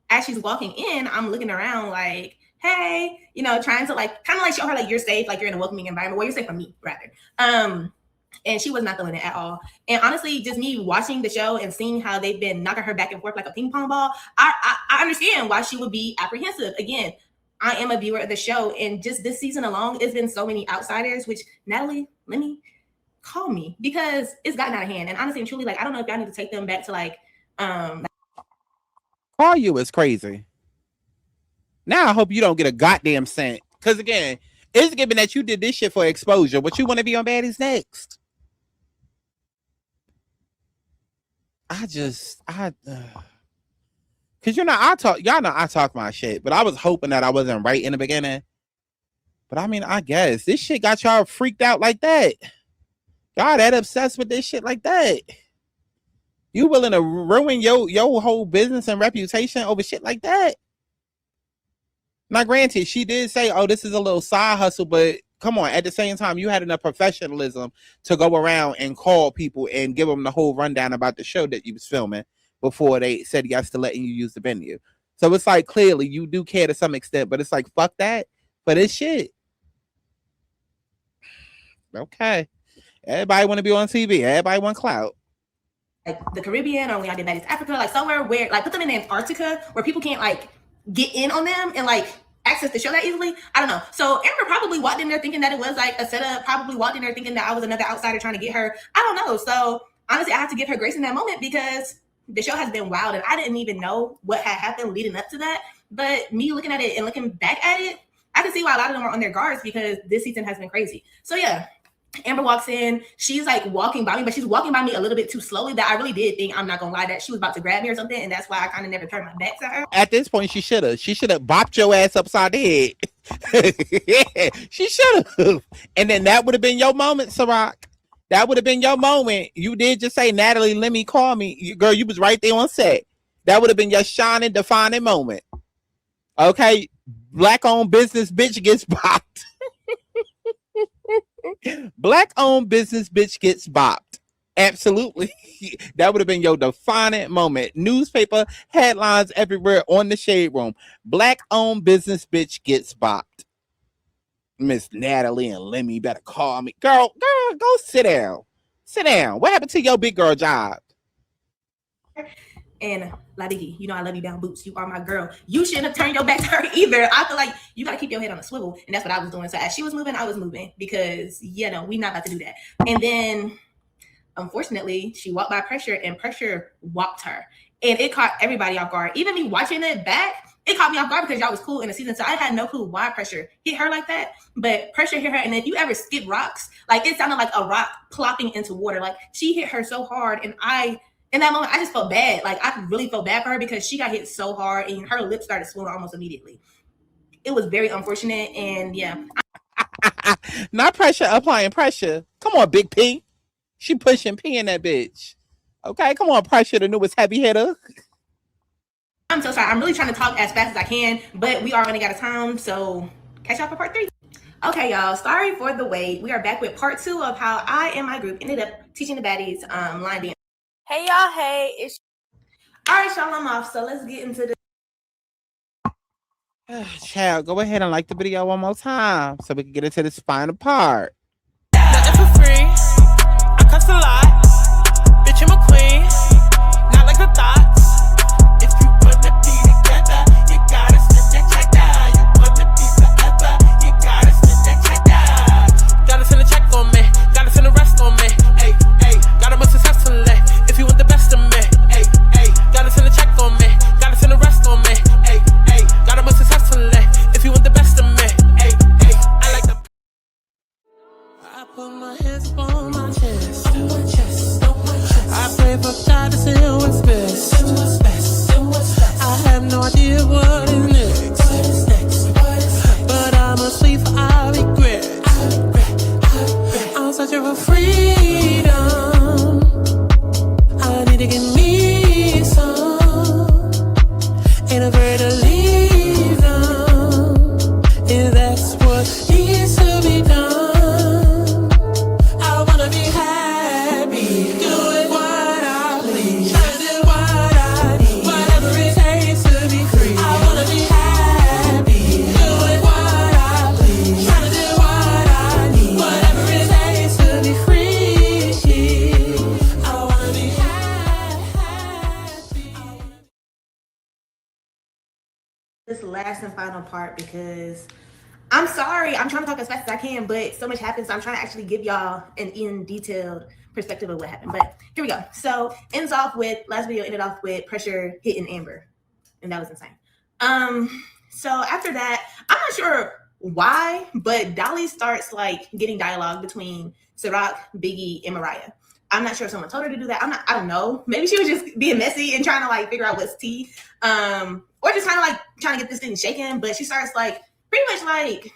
as she's walking in, I'm looking around like, hey, you know, trying to like kind of like show her like you're safe, like you're in a welcoming environment. Well, you're safe from me, rather. And she was not feeling it at all. And honestly, just me watching the show and seeing how they've been knocking her back and forth like a ping pong ball, I understand why she would be apprehensive. Again, I am a viewer of the show, and just this season alone, it's been so many outsiders, which Natalie, let me call me because it's gotten out of hand. And honestly and truly, like, I don't know if y'all need to take them back to like Call you is crazy. Now I hope you don't get a goddamn cent. Because again, it's given that you did this shit for exposure. What you want to be on Baddies next? Cause you know, y'all know I talk my shit, but I was hoping that I wasn't right in the beginning. But I mean, I guess this shit got y'all freaked out like that. Y'all that obsessed with this shit like that. You willing to ruin your whole business and reputation over shit like that? Now, granted, she did say, oh, this is a little side hustle, but come on, at the same time, you had enough professionalism to go around and call people and give them the whole rundown about the show that you was filming before they said yes to letting you use the venue. So it's like, clearly, you do care to some extent, but it's like, fuck that for this shit. Okay. Everybody want to be on TV. Everybody want clout. Like the Caribbean, or when y'all did Baddies Africa, like somewhere where, like, put them in Antarctica where people can't, like, get in on them and, like, access the show that easily. I don't know. So Amber probably walked in there thinking that it was like a setup, probably walked in there thinking that I was another outsider trying to get her. I don't know. So honestly, I have to give her grace in that moment because the show has been wild and I didn't even know what had happened leading up to that. But me looking at it and looking back at it, I can see why a lot of them are on their guards because this season has been crazy. So yeah, Amber walks in, she's like walking by me, but she's walking by me a little bit too slowly that I really did think, I'm not gonna lie, that she was about to grab me or something, and that's why I kind of never turned my back to her. At this point, she should have bopped your ass upside the head. Yeah, she should have. And then that would have been your moment, Ciroc. That would have been your moment. You did just say, Natalie, let me call me. Girl, you was right there on set. That would have been your shining, defining moment. Okay, black-owned business bitch gets bopped. Black-owned business bitch gets bopped. Absolutely. That would have been your defining moment. Newspaper headlines everywhere on the Shade Room. Black-owned business bitch gets bopped. Miss Natalie and Lemmy better call me. Girl, go sit down. Sit down. What happened to your big girl job? And La Biggie, you know I love you down boots. You are my girl. You shouldn't have turned your back to her either. I feel like you got to keep your head on a swivel. And that's what I was doing. So as she was moving, I was moving because, you know, we not about to do that. And then, unfortunately, she walked by Pressure and Pressure walked her. And it caught everybody off guard. Even me watching it back, it caught me off guard because y'all was cool in the season. So I had no clue why Pressure hit her like that. But Pressure hit her. And if you ever skip rocks, like it sounded like a rock plopping into water. Like she hit her so hard. And in that moment, I just felt bad. Like I really felt bad for her because she got hit so hard and her lips started swelling almost immediately. It was very unfortunate. And yeah. Not Pressure applying pressure. Come on, Big P. She pushing P in that bitch. Okay, come on, Pressure, the newest heavy hitter. I'm so sorry. I'm really trying to talk as fast as I can, but we are running out of time. So catch y'all for part 3. Okay, y'all. Sorry for the wait. We are back with part 2 of how I and my group ended up teaching the baddies line dance. Hey y'all, hey, it's all right, y'all, I'm off. So let's get into the child. Go ahead and like the video one more time so we can get into this final part. Nothing for free. I cuss a lot. Bitch, I'm a queen. freedom. I need to get me some. Ain't afraid to leave them. If that's what needs to be done. I wanna be happy, doing what I please, trying to do what I need, whatever it takes to be free. I wanna be happy, doing what I please, trying to do what I need, whatever it takes to be free. I wanna be happy. This last and final part, because I'm sorry, I'm trying to talk as fast as I can, but so much happens. So I'm trying to actually give y'all an in detailed perspective of what happened. But here we go. So last video ended off with Pressure hitting Amber, and that was insane. So after that, I'm not sure why, but Dolly starts like getting dialogue between Ciroc, Biggie, and Mariah. I'm not sure if someone told her to do that. I don't know. Maybe she was just being messy and trying to like figure out what's tea. Or just kind of like trying to get this thing shaken. But she starts like pretty much like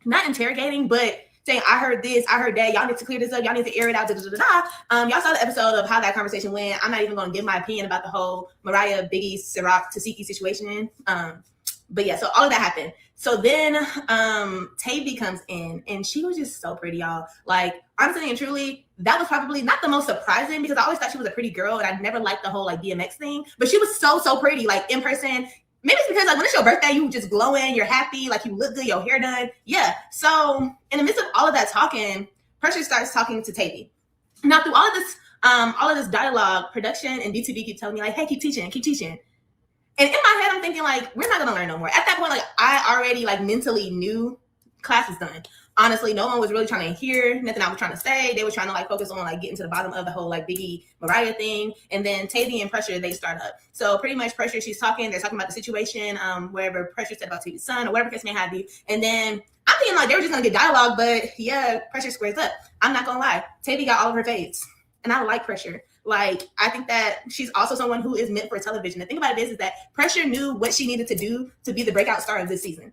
not interrogating, but saying, I heard this, I heard that, y'all need to clear this up, y'all need to air it out, Y'all saw the episode of how that conversation went. I'm not even going to give my opinion about the whole Mariah, Biggie, Ciroc, Tasiki situation. But yeah, so all of that happened. So then Tavy comes in, and she was just so pretty, y'all. Like, honestly and truly, that was probably not the most surprising, because I always thought she was a pretty girl, and I never liked the whole like DMX thing. But she was so pretty, like in person. Maybe it's because like when it's your birthday, you just glowing, you're happy, like you look good, your hair done. Yeah. So in the midst of all of that talking, Pressure starts talking to Tavy. Now through all of this dialogue, production and DTV keep telling me like, hey, keep teaching. And in my head, I'm thinking like, we're not gonna learn no more. At that point, like I already like mentally knew class is done. Honestly, no one was really trying to hear nothing I was trying to say. They were trying to like focus on like getting to the bottom of the whole like Biggie Mariah thing. And then Tavy and Pressure, they start up. So pretty much Pressure, they're talking about the situation, wherever Pressure said about Tavy's son or whatever case may have you. And then I'm thinking like they were just gonna get dialogue, but yeah, Pressure squares up. I'm not gonna lie, Tavy got all of her fades. And I like Pressure. Like, I think that she's also someone who is meant for television. The thing about it is that Pressure knew what she needed to do to be the breakout star of this season.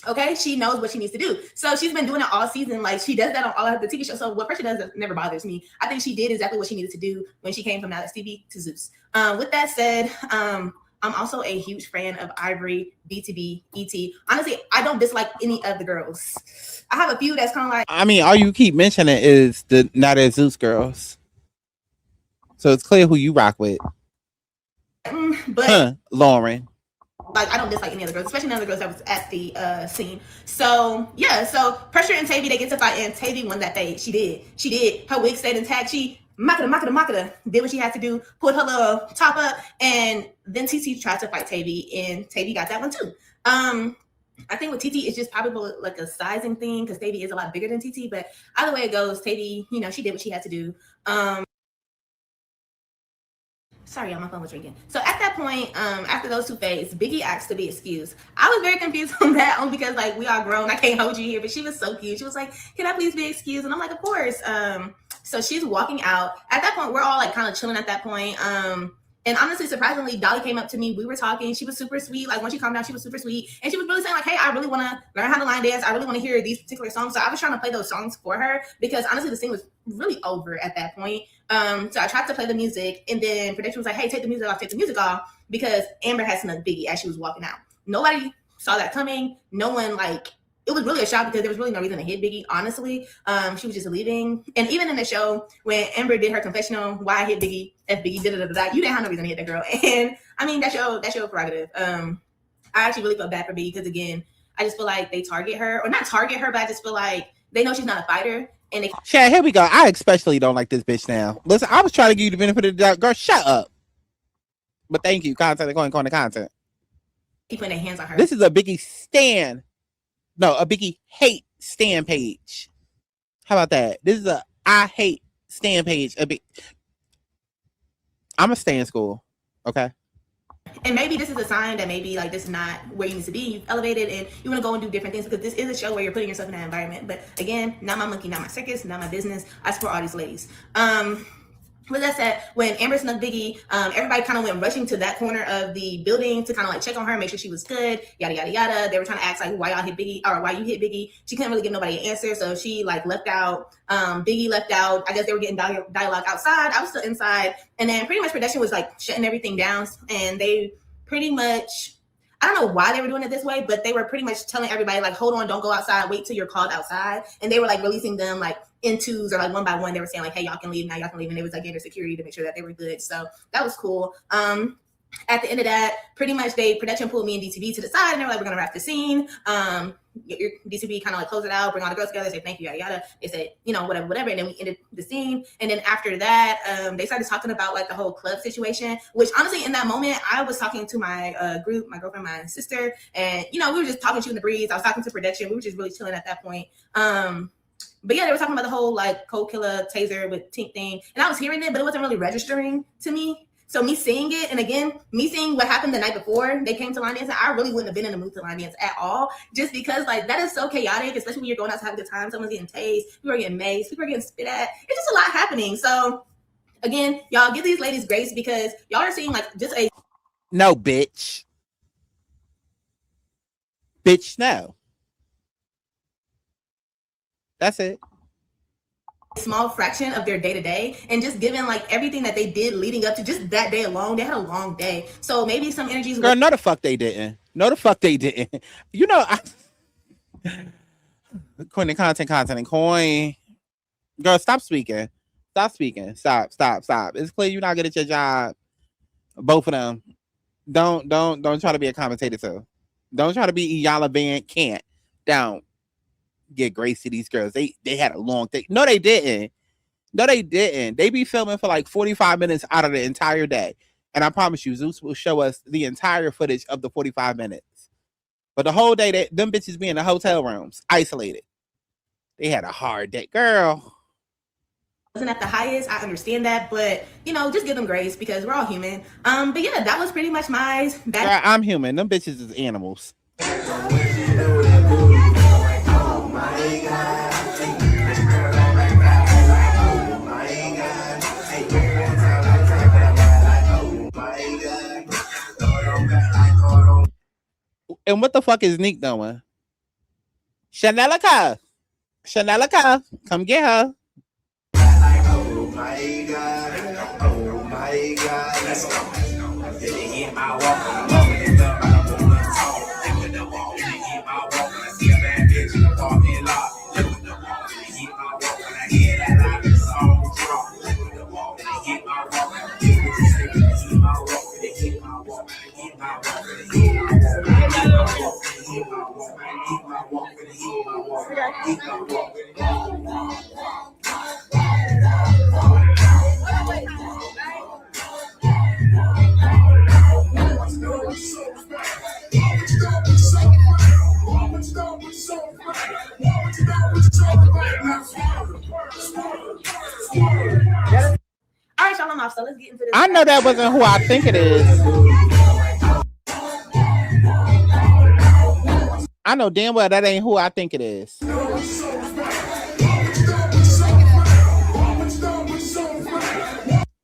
Okay, she knows what she needs to do. So she's been doing it all season. Like, she does that on all of the TV shows. So what Pressure does never bothers me. I think she did exactly what she needed to do when she came from Alex TV to ZEUS. With that said, I'm also a huge fan of Ivory, BTB, ET. Honestly, I don't dislike any of the girls. I have a few that's kind of like... I mean, all you keep mentioning is the not as ZEUS girls. So it's clear who you rock with. But Lauren. Like, I don't dislike any other girls, especially none of the girls that was at the scene. So yeah, so Pressure and Tavy, they get to fight, and Tavy won that fade. She did. Her wig stayed intact. She makata, did what she had to do, pulled her little top up, and then TT tried to fight Tavy, and Tavy got that one too. I think with TT, it's just probably like a sizing thing, because Tavy is a lot bigger than TT, but either way it goes, Tavy, she did what she had to do. Sorry, y'all, my phone was ringing. So at that point, after those two fades, Biggie asked to be excused. I was very confused on that, only because like we all grown. I can't hold you here, but she was so cute. She was like, "Can I please be excused?" And I'm like, "Of course." So she's walking out. At that point, we're all like kind of chilling at that point. And honestly, surprisingly, Dolly came up to me. We were talking. She was super sweet. Like, when she calmed down, she was super sweet. And she was really saying, like, hey, I really want to learn how to line dance. I really want to hear these particular songs. So I was trying to play those songs for her, because honestly, the scene was really over at that point. So I tried to play the music, and then production was like, hey, take the music off, because Amber had snuck Biggie as she was walking out. Nobody saw that coming. No one, like, it was really a shock, because there was really no reason to hit Biggie, honestly. She was just leaving. And even in the show, when Amber did her confessional, why I hit Biggie, if Biggie did it, you didn't have no reason to hit that girl. And I mean, that's your prerogative. I actually really felt bad for Biggie, because again, I just feel like they target her, or not target her, but I just feel like they know she's not a fighter. And they... Chad, here we go. I especially don't like this bitch now. Listen, I was trying to give you the benefit of the doubt. Girl, shut up. But thank you. Content, going to content. Keep putting their hands on her. This is a Biggie stan. No, a Biggie hate stan page. How about that? This is a I hate stan page. I'm a stan school. Okay. And maybe this is a sign that maybe like this is not where you need to be. You've elevated and you want to go and do different things, because this is a show where you're putting yourself in that environment. But again, not my monkey, not my circus, not my business. I support all these ladies. with that said, when Amber snuck Biggie, everybody kind of went rushing to that corner of the building to kind of like check on her, make sure she was good, yada yada yada. They were trying to ask like why y'all hit Biggie or why you hit Biggie. She couldn't really give nobody an answer, so she like left out. Biggie left out. I guess they were getting dialogue outside. I was still inside, and then pretty much production was like shutting everything down, and they pretty much. I don't know why they were doing it this way, but they were pretty much telling everybody like, hold on, don't go outside, wait till you're called outside. And they were like releasing them like in twos or like one by one. They were saying like, hey, y'all can leave now, y'all can leave. And it was like getting security to make sure that they were good. So that was cool. At the end of that, pretty much production pulled me and DTV to the side and they were like, we're gonna wrap the scene. Your DTV kind of like close it out, bring all the girls together, say thank you, yada yada. They said, you know, whatever, and then we ended the scene. And then after that, they started talking about like the whole club situation, which honestly in that moment I was talking to my group, my girlfriend, my sister, and you know, we were just talking, shooting the breeze. I was talking to production, we were just really chilling at that point. But yeah, they were talking about the whole like cold killer taser with Tink thing, and I was hearing it, but it wasn't really registering to me. So me seeing it, and again, me seeing what happened the night before they came to line dancing, I really wouldn't have been in the mood to line dance at all, just because like that is so chaotic, especially when you're going out to have a good time. Someone's getting tased, people are getting maced, people are getting spit at. It's just a lot happening. So again, y'all give these ladies grace because y'all are seeing like just a no, bitch. Bitch, no. That's it. Small fraction of their day-to-day, and just given like everything that they did leading up to just that day alone, they had a long day. So maybe some energies. Girl, no the fuck they didn't. No the fuck they didn't. You know, coin and content and coin. Girl, stop speaking. Stop speaking. Stop. It's clear you're not good at your job. Both of them. Don't try to be a commentator too. Don't try to be Iyala Van Can't. Don't get grace to these girls. They had a long day. No, they didn't. They be filming for like 45 minutes out of the entire day. And I promise you, ZEUS will show us the entire footage of the 45 minutes. But the whole day, them bitches be in the hotel rooms, isolated. They had a hard day. Girl. Wasn't at the highest, I understand that, but you know, just give them grace because we're all human. But yeah, that was pretty much my bad. Girl, I'm human. Them bitches is animals. And what the fuck is Nick doing? Chanelica, come get her. Oh my God, let's go. All right, y'all, I'm off. So let's get into this. I know that wasn't who I think it is. I know damn well that ain't who I think it is.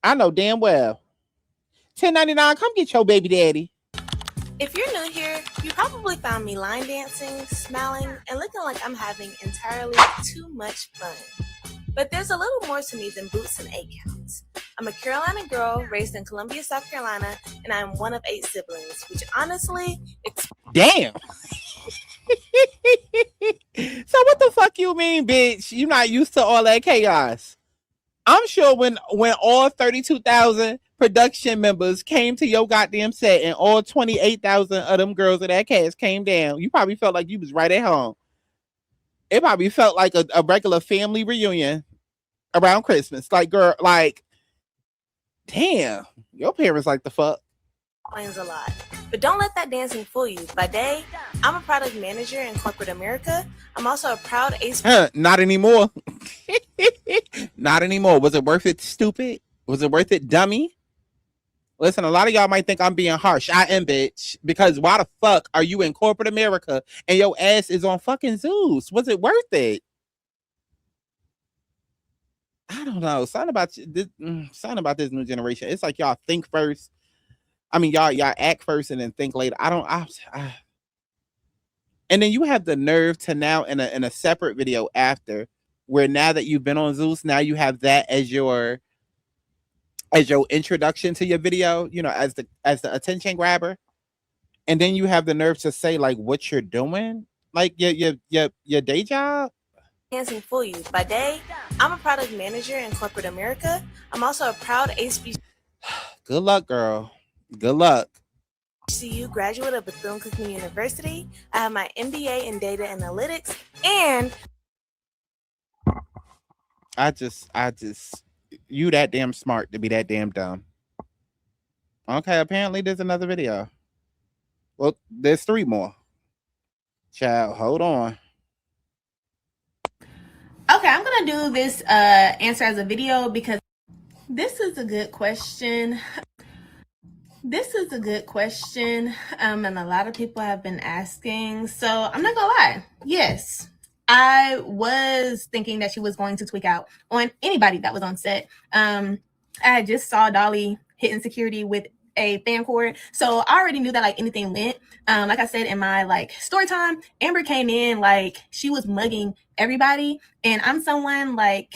I know damn well. $10.99, come get your baby daddy. If you're new here, you probably found me line dancing, smiling, and looking like I'm having entirely too much fun. But there's a little more to me than boots and 8 counts. I'm a Carolina girl raised in Columbia, South Carolina, and I'm one of 8 siblings, which honestly... Damn! So what the fuck you mean, bitch? You're not used to all that chaos. I'm sure when all 32,000 production members came to your goddamn set and all 28,000 of them girls of that cast came down, you probably felt like you was right at home. It probably felt like a regular family reunion around Christmas. Like, girl, like, damn, your parents like the fuck. Explains a lot. But don't let that dancing fool you. By day, I'm a product manager in corporate America. I'm also a proud ace. Not anymore. Not anymore. Was it worth it, stupid? Was it worth it, dummy? Listen, a lot of y'all might think I'm being harsh. I am, bitch. Because why the fuck are you in corporate America and your ass is on fucking ZEUS? Was it worth it? I don't know. Something about this new generation. It's like y'all think first. I mean, y'all act first and then think later. And then you have the nerve to now in a separate video after, where now that you've been on ZEUS, now you have that as your introduction to your video, you know, as the attention grabber. And then you have the nerve to say like what you're doing, like your day job. Dancing for you. By day, I'm a product manager in corporate America. I'm also a proud HBCU Good luck, girl. Good luck. graduate of Bethune-Cookman University. I have my MBA in data analytics, and I just you that damn smart to be that damn dumb. Okay, apparently there's another video. Well, there's 3 more. Child, hold on. Okay, I'm gonna do this answer as a video because this is a good question. And a lot of people have been asking. So I'm not gonna lie. Yes, I was thinking that she was going to tweak out on anybody that was on set. I just saw Dolly hitting security with a fan cord, so I already knew that like anything went. Like I said in my like story time, Amber came in like she was mugging everybody, and I'm someone like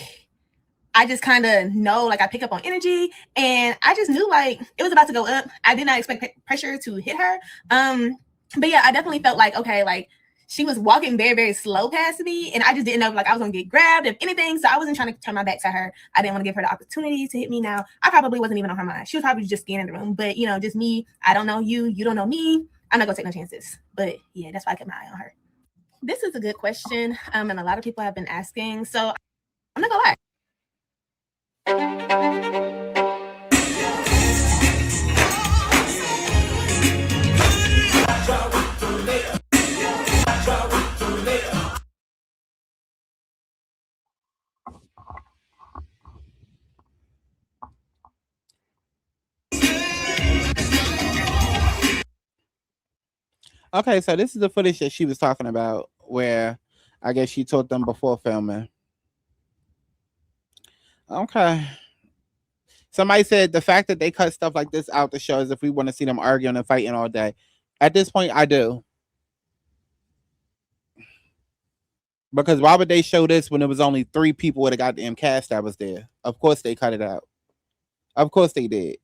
I just kind of know, like I pick up on energy, and I just knew like it was about to go up. I did not expect pressure to hit her. But yeah, I definitely felt like, okay, like she was walking very, very slow past me, and I just didn't know like I was gonna get grabbed, if anything. So I wasn't trying to turn my back to her. I didn't want to give her the opportunity to hit me. Now, I probably wasn't even on her mind. She was probably just scanning the room. But you know, just me, I don't know you, you don't know me. I'm not gonna take no chances. But yeah, that's why I kept my eye on her. This is a good question. And a lot of people have been asking. So I'm not gonna lie. Okay, so this is the footage that she was talking about, where I guess she told them before filming. Okay. Somebody said the fact that they cut stuff like this out to show as if we want to see them arguing and fighting all day. At this point, I do. Because why would they show this when there was only 3 people with a goddamn cast that was there? Of course they cut it out. Of course they did.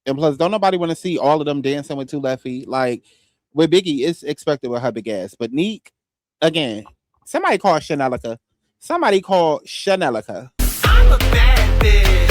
And plus, don't nobody want to see all of them dancing with 2 left feet. Like, with Biggie, it's expected with her big ass. But Neek, again, somebody call Chanelica. Somebody call Chanelica. I'm a bad bitch.